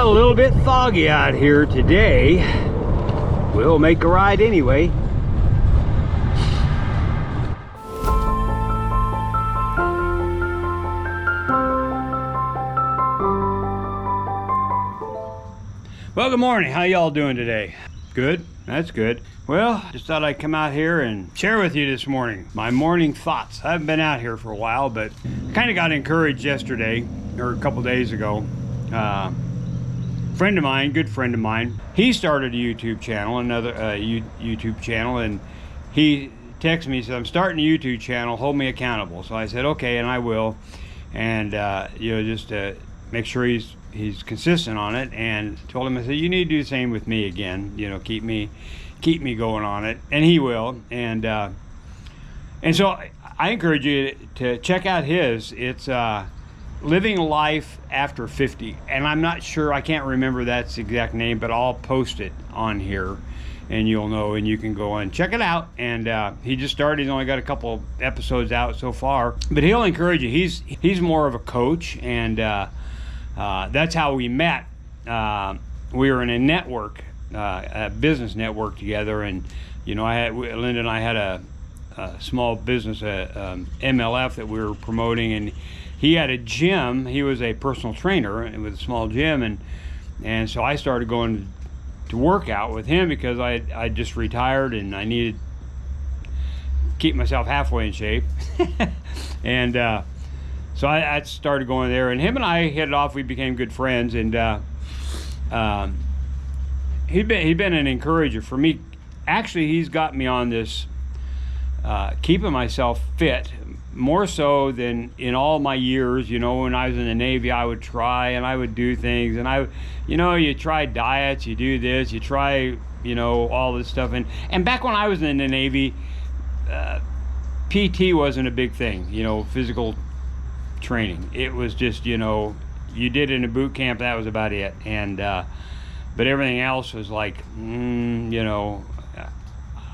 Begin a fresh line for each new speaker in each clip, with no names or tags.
Well, a little bit foggy out here today. We'll make a ride anyway. Well, good morning. How y'all doing today? Good? That's good. Well, just thought I'd come out here and share with you this morning my morning thoughts. I haven't been out here for a while, but kind of got encouraged yesterday, or a couple days ago. Friend of mine, good friend of mine, he started a YouTube channel, another YouTube channel, and he texted me, he said, I'm starting a YouTube channel, hold me accountable. So I said, okay, and I will. And, just to make sure he's consistent on it, and told him, I said, you need to do the same with me again, keep me going on it, and he will. And so I encourage you to check out his. It's Living Life After 50, and I'm not sure, I can't remember that's the exact name, but I'll post it on here and you'll know, and you can go and check it out. And he just started, he's only got a couple episodes out so far, but he'll encourage you. He's more of a coach, and that's how we met. We were in a network, a business network together, and Linda and I had a small business, MLF that we were promoting, and he had a gym. He was a personal trainer with a small gym, and so I started going to work out with him because I just retired and I needed to keep myself halfway in shape. And so I started going there, and him and I hit it off. We became good friends, and he'd been an encourager for me. Actually, he's got me on this keeping myself fit more so than in all my years. When I was in the Navy, I would try and I would do things, and you try diets, you do this, you try, all this stuff. And back when I was in the Navy, PT wasn't a big thing, physical training. It was just, you did it in a boot camp, that was about it. And but everything else was like,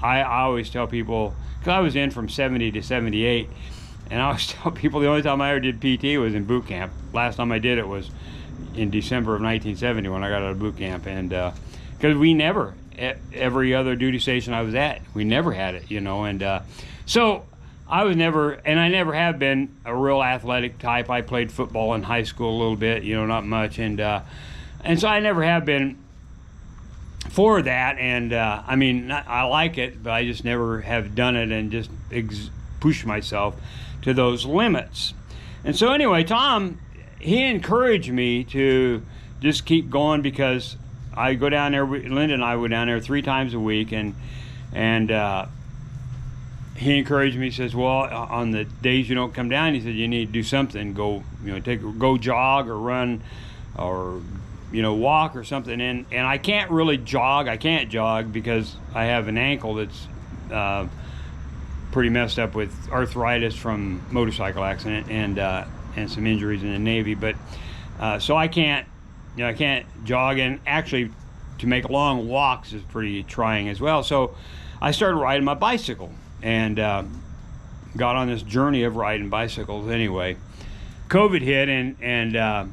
I always tell people, because I was in from 70 to 78, and I always tell people the only time I ever did PT was in boot camp. Last time I did it was in December of 1970 when I got out of boot camp. And because we never, every other duty station I was at, we never had it, and so I was never, and I never have been a real athletic type. I played football in high school a little bit, not much, and so I never have been for that. And I like it, but I just never have done it and just push myself to those limits. And so anyway, Tom, he encouraged me to just keep going, because I go down there, Linda and I go down there 3 times a week, and he encouraged me. He says, well, on the days you don't come down, he said, you need to do something, go jog or run or walk or something. And I can't really jog. I can't jog because I have an ankle that's pretty messed up with arthritis from motorcycle accident and some injuries in the Navy. But so I can't jog, and actually to make long walks is pretty trying as well. So I started riding my bicycle, and got on this journey of riding bicycles. Anyway, COVID hit, and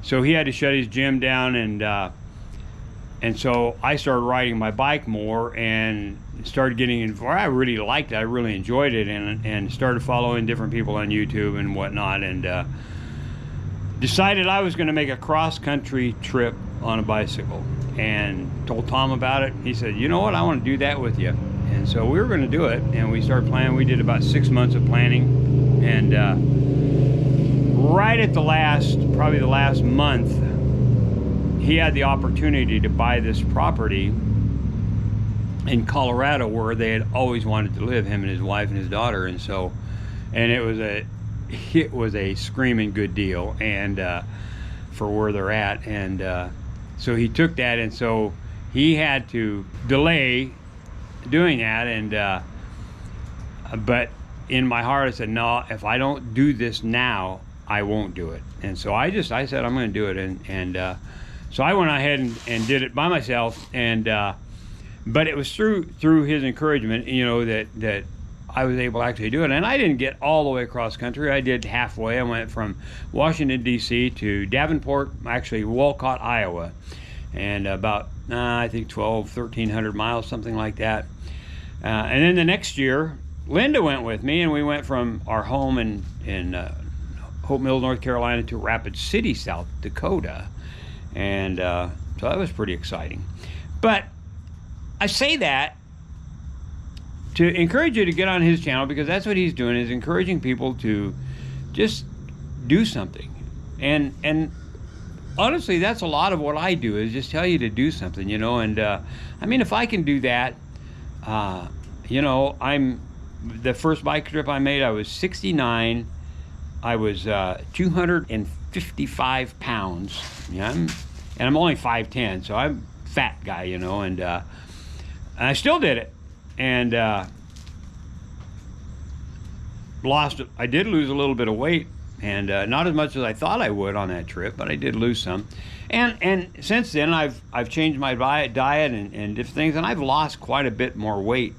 so he had to shut his gym down, and so I started riding my bike more and started getting involved. I really liked it. I really enjoyed it, and started following different people on YouTube and whatnot, and decided I was going to make a cross-country trip on a bicycle, and told Tom about it. He said, you know what, I want to do that with you. And so we were going to do it, and we started planning. We did about 6 months of planning, and right at probably the last month, he had the opportunity to buy this property in Colorado where they had always wanted to live, him and his wife and his daughter. And so, and it was a screaming good deal, and for where they're at. And so he took that, and so he had to delay doing that. And but in my heart I said, no, if I don't do this now, I won't do it. And so I said I'm going to do it, and so I went ahead and did it by myself. And but it was through his encouragement, that I was able to actually do it. And I didn't get all the way across country. I did halfway. I went from Washington, D.C. to Davenport, actually Walcott, Iowa. And about, I think 1,300 miles, something like that. And then the next year, Linda went with me, and we went from our home in Hope Mills, North Carolina, to Rapid City, South Dakota. And so that was pretty exciting. But I say that to encourage you to get on his channel, because that's what he's doing, is encouraging people to just do something. And honestly, that's a lot of what I do, is just tell you to do something, you know. And I mean, if I can do that, you know, the first bike trip I made, I was 69. I was 255 pounds. Yeah, and I'm only 5'10", so I'm a fat guy, you know. And I still did it. And I did lose a little bit of weight, and not as much as I thought I would on that trip, but I did lose some. And since then, I've changed my diet and different things, and I've lost quite a bit more weight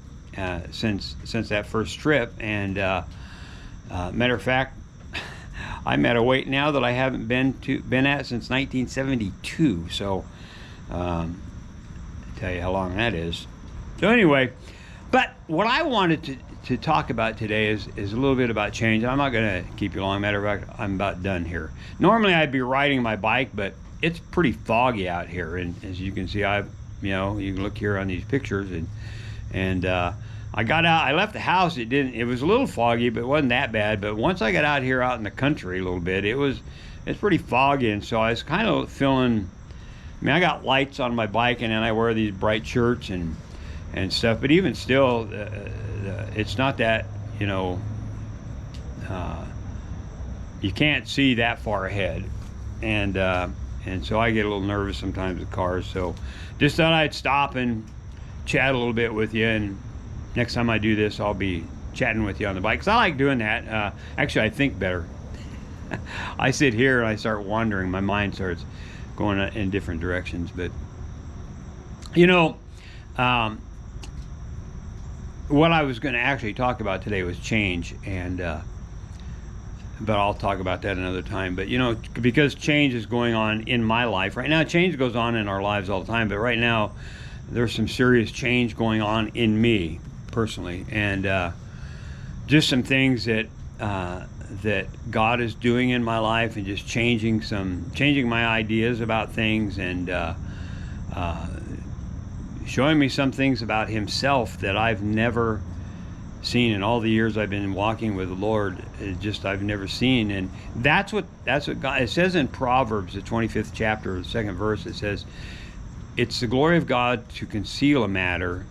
since that first trip. And matter of fact, I'm at a weight now that I haven't been at since 1972. So I'll tell you how long that is. So anyway, but what I wanted to talk about today is a little bit about change. I'm not going to keep you long. Matter of fact, I'm about done here. Normally I'd be riding my bike, but it's pretty foggy out here, and as you can see, you can look here on these pictures, and I got out. I left the house. It was a little foggy, but it wasn't that bad. But once I got out here, out in the country a little bit, it's pretty foggy, and so I was kind of feeling. I mean, I got lights on my bike, and then I wear these bright shirts and stuff. But even still, it's not that, you know. You can't see that far ahead, and so I get a little nervous sometimes with cars. So just thought I'd stop and chat a little bit with you, and next time I do this, I'll be chatting with you on the bike, because I like doing that. Actually, I think better. I sit here and I start wandering. My mind starts going in different directions. But, you know, what I was going to actually talk about today was change, and but I'll talk about that another time. But, you know, because change is going on in my life right now. Change goes on in our lives all the time, but right now there's some serious change going on in me personally, and just some things that God is doing in my life, and just changing my ideas about things, and showing me some things about himself that I've never seen in all the years I've been walking with the Lord. I've never seen. And that's what God, it says in Proverbs, the 25th chapter, the second verse. It says, it's the glory of God to conceal a matter,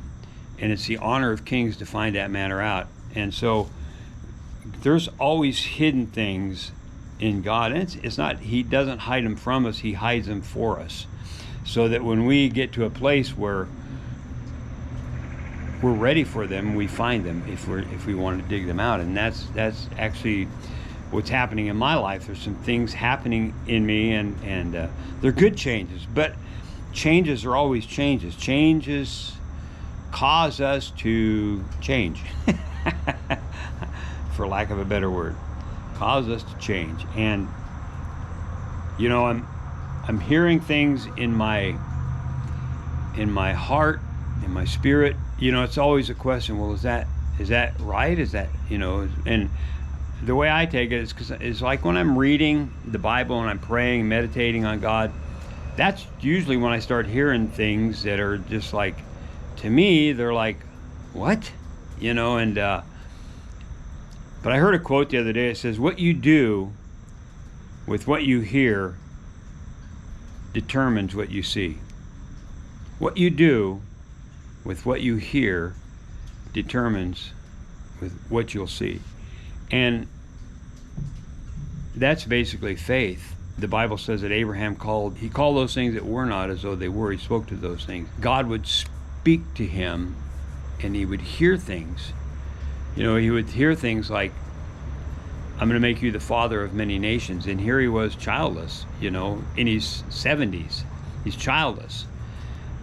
and it's the honor of kings to find that matter out. And so there's always hidden things in God, and it's not, he doesn't hide them from us, he hides them for us, so that when we get to a place where we're ready for them, we find them, if we want to dig them out. And that's actually what's happening in my life. There's some things happening in me, and they're good changes, but changes are always changes. Changes cause us to change, for lack of a better word, cause us to change. And you know, I'm hearing things in my heart, in my spirit. You know, it's always a question. Well, is that right? Is that, you know? And the way I take it is, because it's like when I'm reading the Bible and I'm praying, meditating on God, that's usually when I start hearing things that are just like, to me, they're like, what? You know, and but I heard a quote the other day. It says, what you do with what you hear determines what you see. What you do with what you hear determines with what you'll see. And that's basically faith. The Bible says that Abraham called those things that were not as though they were. He spoke to those things. God would speak to him, and he would hear things. You know, he would hear things like, I'm going to make you the father of many nations. And here he was, childless, you know, in his 70s. He's childless.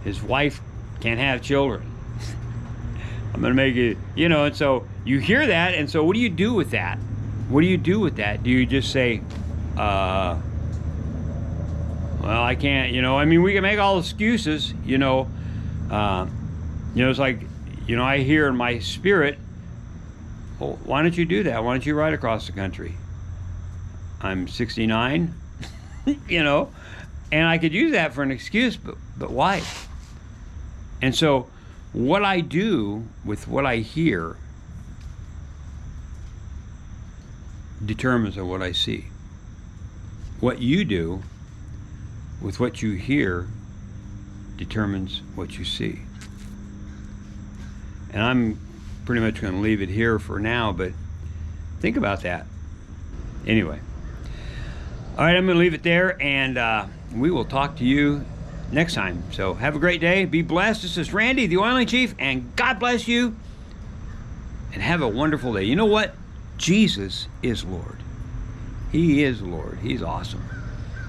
His wife can't have children. I'm going to make you, you know. And so you hear that, and so what do you do with that? What do you do with that? Do you just say, well, I can't, I mean, we can make all excuses, it's like, I hear in my spirit, well, why don't you do that? Why don't you ride across the country? I'm 69, and I could use that for an excuse, but why? And so what I do with what I hear determines on what I see. What you do with what you hear determines what you see. And I'm pretty much going to leave it here for now, but think about that. Anyway. All right, I'm going to leave it there, and we will talk to you next time. So have a great day. Be blessed. This is Randy, the Oiling Chief, and God bless you. And have a wonderful day. You know what? Jesus is Lord. He is Lord. He's awesome.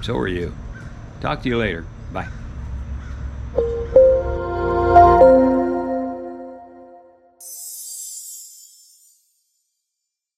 So are you. Talk to you later. Bye.